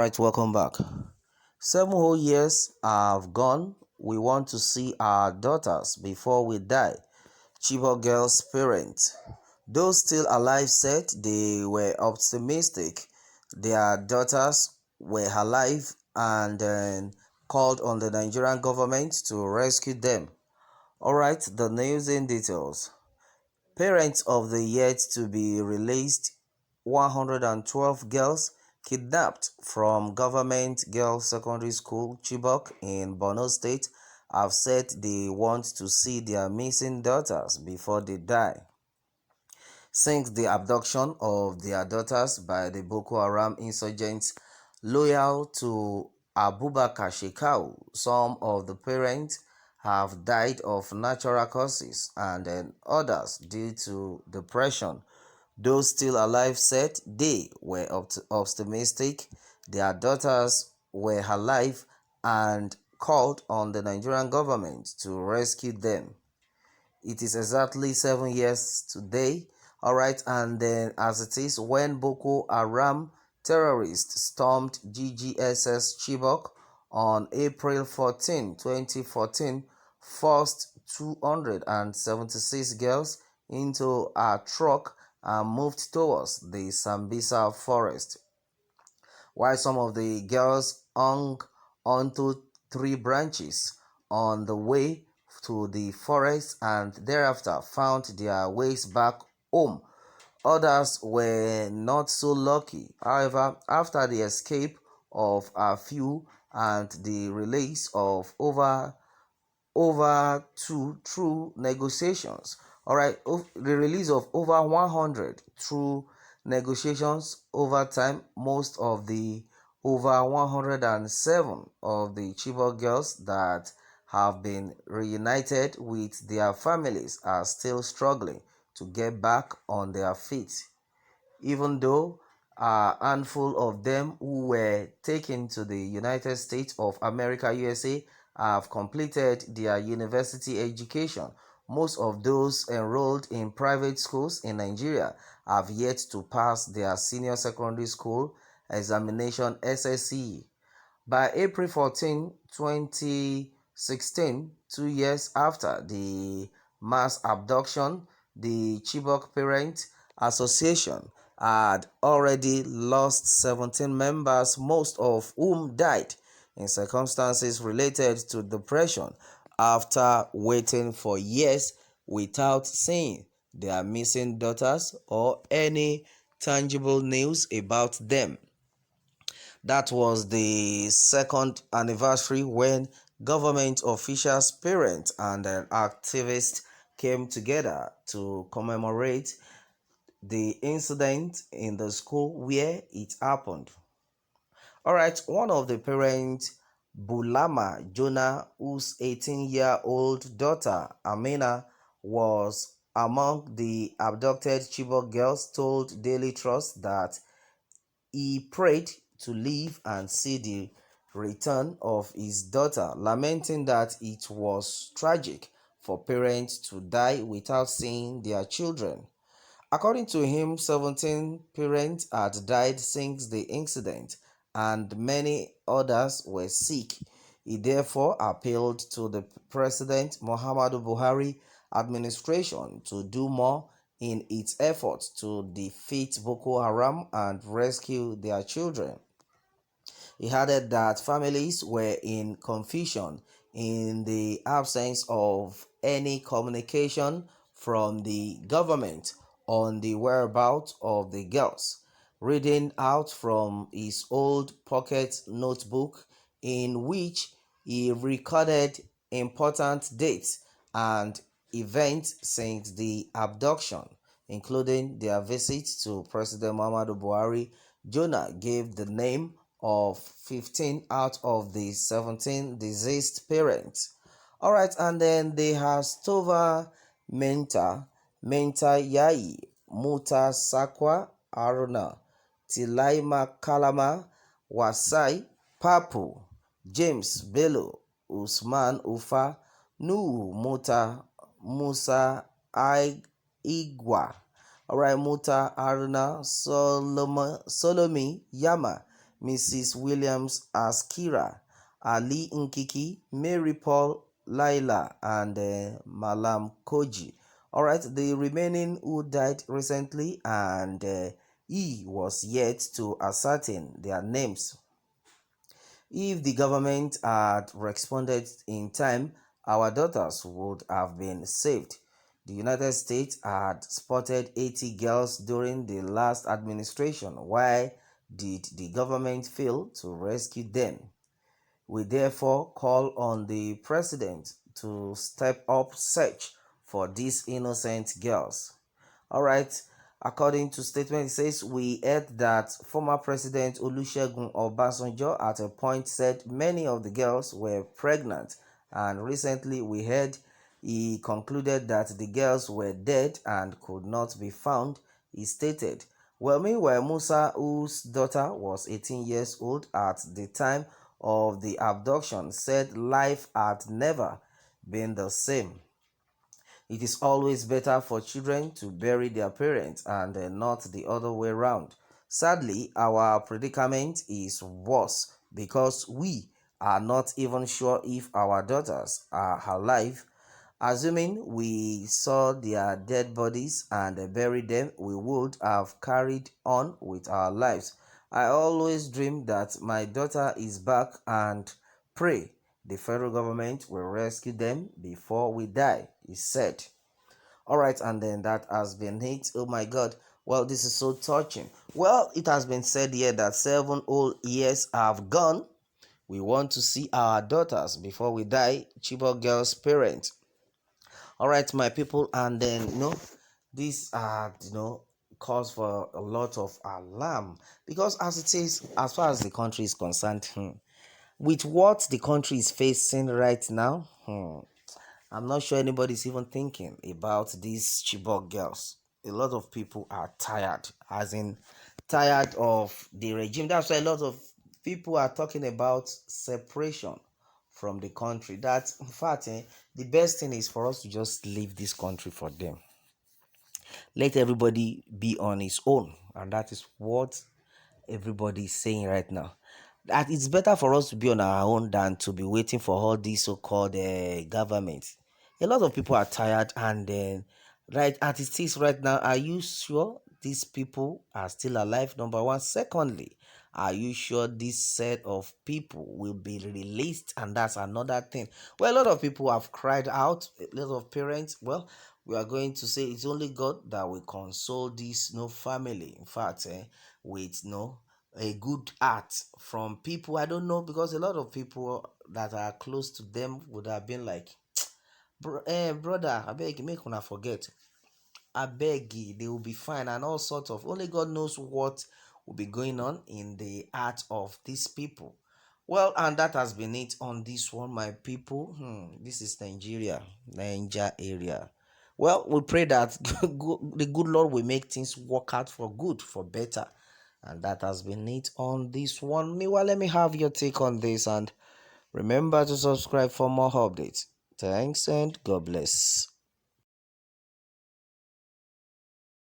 Alright, welcome back. 7 whole years have gone. We want to see our daughters before we die. Chibok girls' parents. Those still alive said they were optimistic their daughters were alive and called on the Nigerian government to rescue them. Alright, the news in details. Parents of the yet to be released 112 girls kidnapped from Government Girls Secondary School Chibok in Borno State have said they want to see their missing daughters before they die. Since the abduction of their daughters by the Boko Haram insurgents loyal to Abubakar Shekau, some of the parents have died of natural causes and others due to depression. Those still alive said they were optimistic their daughters were alive and called on the Nigerian government to rescue them. It is exactly 7 years today, alright, and then as it is when Boko Haram terrorists stormed GGSS Chibok on April 14, 2014, forced 276 girls into a truck and moved towards the Sambisa forest. While some of the girls hung onto tree branches on the way to the forest and thereafter found their ways back home. Others were not so lucky. However, after the escape of a few and the release of over two through negotiations, the release of over 100 through negotiations over time, most of the over 107 of the Chibok girls that have been reunited with their families are still struggling to get back on their feet, even though a handful of them who were taken to the United States of America USA have completed their university education. Most of those enrolled in private schools in Nigeria have yet to pass their senior secondary school examination SSCE. By April 14, 2016, 2 years after the mass abduction, the Chibok Parent Association had already lost 17 members, most of whom died in circumstances related to depression after waiting for years without seeing their missing daughters or any tangible news about them. That was the second anniversary when government officials, parents, and activists came together to commemorate the incident in the school where it happened. Alright, one of the parents, Bulama Jonah, whose 18-year-old daughter, Amina, was among the abducted Chibok girls, told Daily Trust that he prayed to live and see the return of his daughter, lamenting that it was tragic for parents to die without seeing their children. According to him, 17 parents had died since the incident and many others were sick. He therefore appealed to the President Muhammadu Buhari administration to do more in its efforts to defeat Boko Haram and rescue their children. He added that families were in confusion in the absence of any communication from the government on the whereabouts of the girls. Reading out from his old pocket notebook, in which he recorded important dates and events since the abduction, including their visit to President Muhammadu Buhari, Jonah gave the name of 15 out of the 17 deceased parents. Alright, and then they have Stova Menta, Yai, Muta Sakwa, Aruna, Tilaima Kalama, Wasai, Papu, James Bello, Usman Ufa, Nuhu Muta, Musa Igwa, Alright, Muta Aruna, Solomi Yama, Mrs. Williams as Kira, Ali Nkiki, Mary Paul, Laila, and Malam Koji. Alright, the remaining who died recently and he was yet to ascertain their names. If the government had responded in time, our daughters would have been saved. The United States had spotted 80 girls during the last administration. Why did the government fail to rescue them? We therefore call on the president to step up search for these innocent girls. All right. According to statement, it says we heard that former President Olusegun Obasanjo at a point said many of the girls were pregnant, and recently we heard he concluded that the girls were dead and could not be found. He stated. Well, meanwhile, Musa, whose daughter was 18 years old at the time of the abduction, said life had never been the same. It is always better for children to bury their parents and not the other way around. Sadly, our predicament is worse because we are not even sure if our daughters are alive. Assuming we saw their dead bodies and buried them, we would have carried on with our lives. I always dream that my daughter is back and pray the federal government will rescue them before we die, he said. All right, and then that has been it. Oh my God. Well, this is so touching. Well, it has been said here that 7 whole years have gone. We want to see our daughters before we die. Chibok girls' parents. All right, my people, and then this cause for a lot of alarm because as it is, as far as the country is concerned, with what the country is facing right now, I'm not sure anybody's even thinking about these Chibok girls. A lot of people are tired, as in tired of the regime. That's why a lot of people are talking about separation from the country. That, in fact, the best thing is for us to just leave this country for them. Let everybody be on his own, and that is what everybody is saying right now. That it's better for us to be on our own than to be waiting for all these so-called governments. A lot of people are tired, and right at it is right now. Are you sure these people are still alive? Number one. Secondly, are you sure this set of people will be released? And that's another thing. Well, a lot of people have cried out. A lot of parents. Well, we are going to say it's only God that will console this family. In fact, with a good heart from people. I don't know, because a lot of people that are close to them would have been like, brother, I beg, make una forget. I beg you, they will be fine, and all sorts of. Only God knows what will be going on in the heart of these people. Well, and that has been it on this one, my people. This is Niger area. Well, we pray that the good Lord will make things work out for good, for better. And that has been it on this one. Meanwhile, let me have your take on this, and remember to subscribe for more updates. Thanks and God bless.